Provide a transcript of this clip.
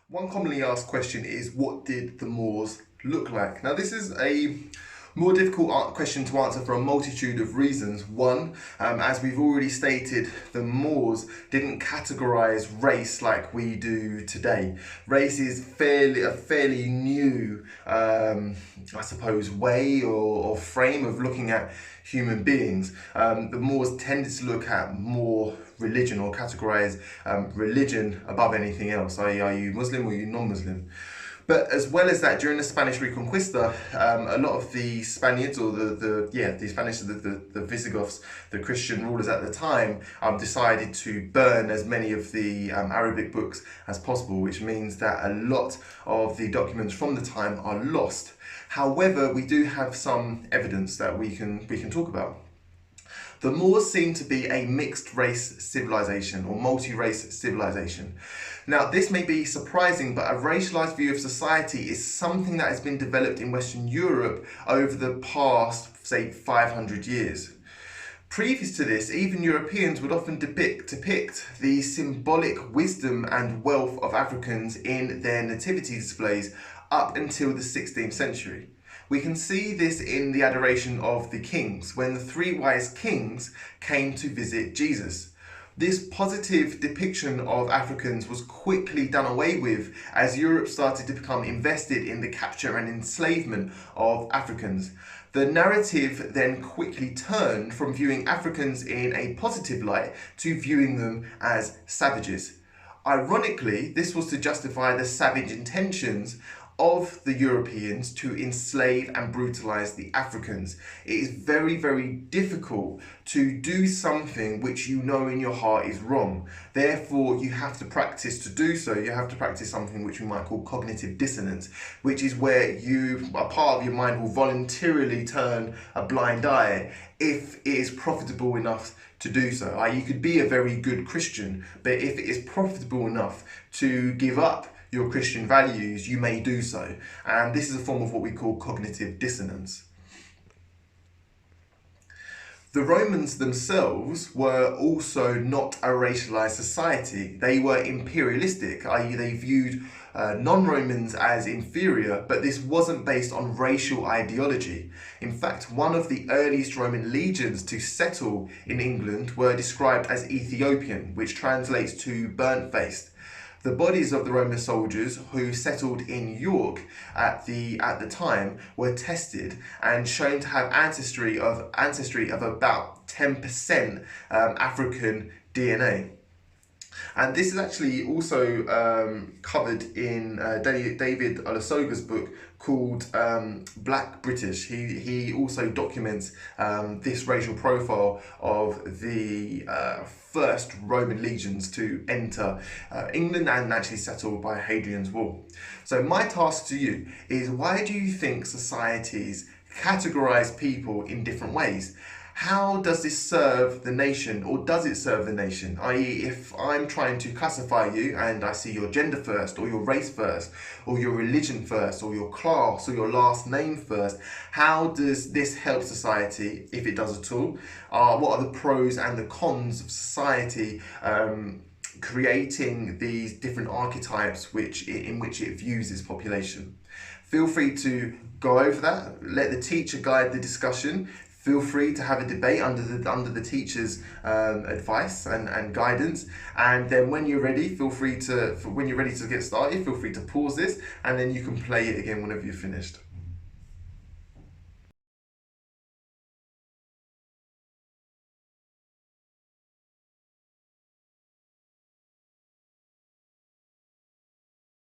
One commonly asked question is, what did the Moors look like? Now, this is a more difficult question to answer for a multitude of reasons. One, as we've already stated, the Moors didn't categorize race like we do today. Race is a fairly new, I suppose, way or frame of looking at human beings. The Moors tended to look at more religion, or categorize religion above anything else. Are you Muslim or are you non-Muslim? But as well as that, during the Spanish Reconquista, a lot of the Spaniards, or the Spanish, the Visigoths, the Christian rulers at the time, decided to burn as many of the Arabic books as possible, which means that a lot of the documents from the time are lost. However, we do have some evidence that we can talk about. The Moors seem to be a mixed race civilization, or multi-race civilization. Now, this may be surprising, but a racialized view of society is something that has been developed in Western Europe over the past, say, 500 years. Previous to this, even Europeans would often depict the symbolic wisdom and wealth of Africans in their nativity displays up until the 16th century. We can see this in the Adoration of the Kings, when the three wise kings came to visit Jesus. This positive depiction of Africans was quickly done away with as Europe started to become invested in the capture and enslavement of Africans. The narrative then quickly turned from viewing Africans in a positive light to viewing them as savages. Ironically, this was to justify the savage intentions of the Europeans to enslave and brutalise the Africans. It is very, very difficult to do something which you know in your heart is wrong. Therefore, you have to practice to do so. You have to practice something which we might call cognitive dissonance, which is where a part of your mind will voluntarily turn a blind eye if it is profitable enough to do so. You could be a very good Christian, but if it is profitable enough to give up your Christian values, you may do so. And this is a form of what we call cognitive dissonance. The Romans themselves were also not a racialized society. They were imperialistic, i.e. they viewed non-Romans as inferior, but this wasn't based on racial ideology. In fact, one of the earliest Roman legions to settle in England were described as Ethiopian, which translates to burnt-faced. The bodies of the Roman soldiers who settled in York at the time were tested and shown to have ancestry of about 10% African DNA. And this is actually also covered in David Olusoga's book called Black British. He also documents this racial profile of the first Roman legions to enter England and actually settle by Hadrian's Wall. So my task to you is, why do you think societies categorize people in different ways? How does this serve the nation, or does it serve the nation? I.e., if I'm trying to classify you and I see your gender first, or your race first, or your religion first, or your class, or your last name first, how does this help society, if it does at all? What are the pros and the cons of society creating these different archetypes in which it views its population? Feel free to go over that. Let the teacher guide the discussion. Feel free to have a debate under the teacher's advice and guidance. And then when you're ready, when you're ready to get started, feel free to pause this, and then you can play it again whenever you're finished.